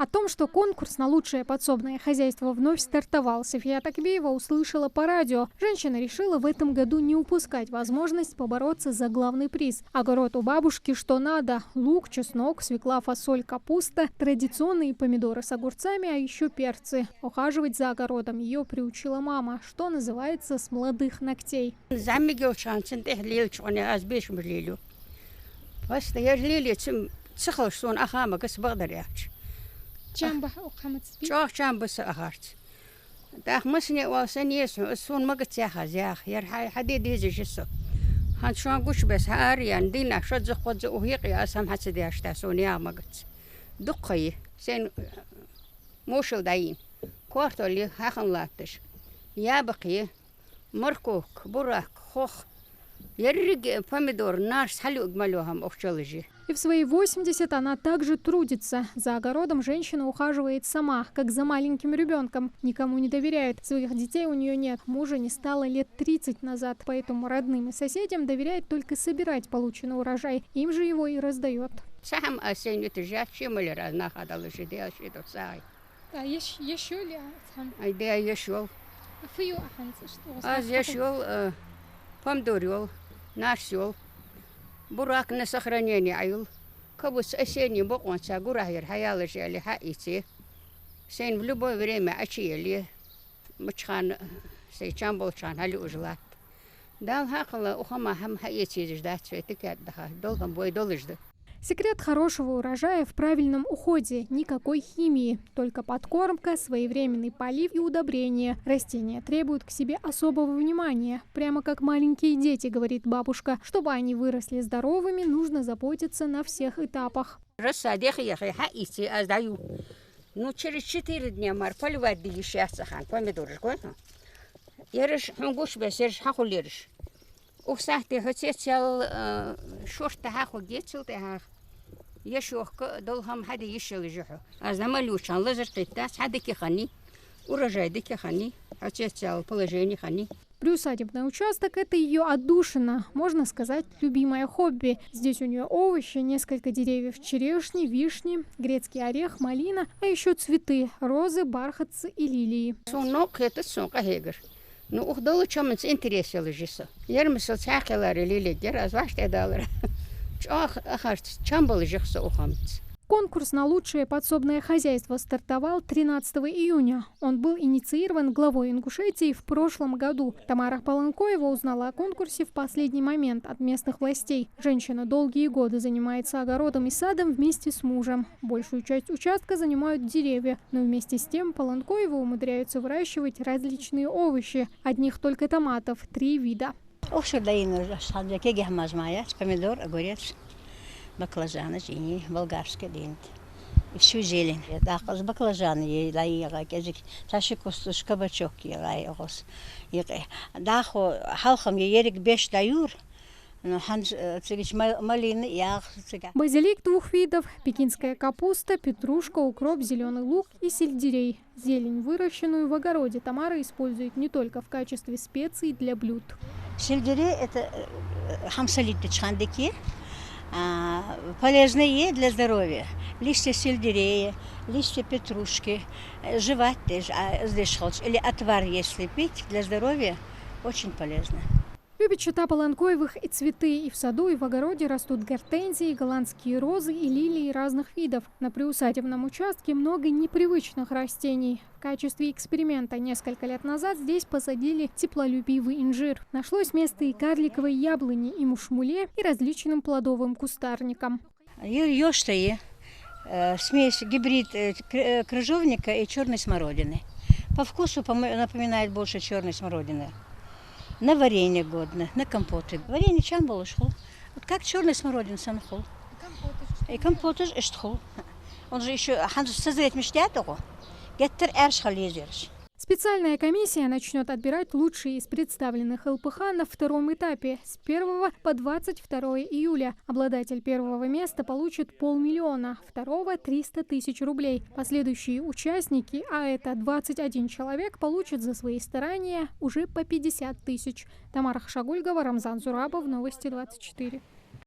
О том, что конкурс на лучшее подсобное хозяйство вновь стартовал, София Такбиева услышала по радио. Женщина решила в этом году не упускать возможность побороться за главный приз. Огород у бабушки что надо. Лук, чеснок, свекла, фасоль, капуста, традиционные помидоры с огурцами, а еще перцы. Ухаживать за огородом ее приучила мама, что называется, с молодых ногтей. هنشون قش بس هاريان دينا شد خد وهيق يا سام حسد يشتاسون يا مقت دقي سين موشل داين كوارتو اللي هاخن لاتش يا بقي مركوك براك خوخ يرق помидор наш حلو اجملوهم اوشلجي. И в свои 80 она также трудится. За огородом женщина ухаживает сама, как за маленьким ребенком. Никому не доверяет. Своих детей у нее нет. Мужа не стало лет 30 назад. Поэтому родным и соседям доверяет только собирать полученный урожай. Им же его и раздает. براك نسخرنيني عيل كبس أسيني بقون ساقورة هير حيالش اللي حقيتي سين بلبو بريمة أشي اللي مشخان سيشان بولشان هالي أجلات دال هاقلا أخما هم حقيتي جدات فيتك دخل دولهم بوي دولجد. Секрет хорошего урожая в правильном уходе. Никакой химии. Только подкормка, своевременный полив и удобрения. Растения требуют к себе особого внимания. Прямо как маленькие дети, говорит бабушка. Чтобы они выросли здоровыми, нужно заботиться на всех этапах. Ну, через 4 дня мар поливать делишься хан помидоры, конечно. Ярыш хунгуш бесерш хахулерш. Ухсахте хотел шорт хаху гетел тах. يشوخ دولهم حد يشيل جحو أزمالوش عن لزر قطاس حد كخني урожай дики хани отец положение хани. Приусадебный участок – это ее отдушина, можно сказать, любимое хобби. Здесь у нее овощи, несколько деревьев черешни, вишни, грецкий орех, малина, а еще цветы – розы, бархатцы и лилии. Сунок – это сунка хегер. Ну, ухдолу чомец интересел жиса. Ярмисел цахелари лилии гераз ваште далра. Конкурс на лучшее подсобное хозяйство стартовал 13 июня. Он был инициирован главой Ингушетии в прошлом году. Тамара Полонкоева узнала о конкурсе в последний момент от местных властей. Женщина долгие годы занимается огородом и садом вместе с мужем. Большую часть участка занимают деревья, но вместе с тем Полонкоева умудряются выращивать различные овощи. Одних только томатов 3 вида. Помидор, огурец, баклажаны, жини, болгарские динт. Всю зелень. Дахас баклажаны, лаига, кезик, таши кустуш кабачок, лаигос. Дахо халхам ерик беш даюр. Базилик 2 видов, пекинская капуста, петрушка, укроп, зеленый лук и сельдерей. Зелень, выращенную в огороде, Тамара использует не только в качестве специй для блюд. Сельдерей – это хамсалиточхандыки, полезные для здоровья. Листья сельдерея, листья петрушки, жевать или отвар, если пить, для здоровья очень полезно. Любит чета Полонкоевых и цветы. И в саду, и в огороде растут гортензии, голландские розы и лилии разных видов. На приусадебном участке много непривычных растений. В качестве эксперимента несколько лет назад здесь посадили теплолюбивый инжир. Нашлось место и карликовой яблони, и мушмуле, и различным плодовым кустарникам. Ёштае, смесь, гибрид крыжовника и черной смородины. По вкусу напоминает больше черной смородины. На варенье годно, на компоты. Варенье чан было шхол. Вот как черный смородин санхол. И компоты ж эштхол. Он же еще созреть мечтает его. Геттер эршхал езерш. Специальная комиссия начнет отбирать лучшие из представленных ЛПХ на втором этапе с 1 по 22 июля. Обладатель первого места получит 500 000, второго – 300 000 рублей. Последующие участники, а это 21 человек, получат за свои старания уже по 50 000. Тамара Хашагульгова, Рамзан Зурабов, Новости 24.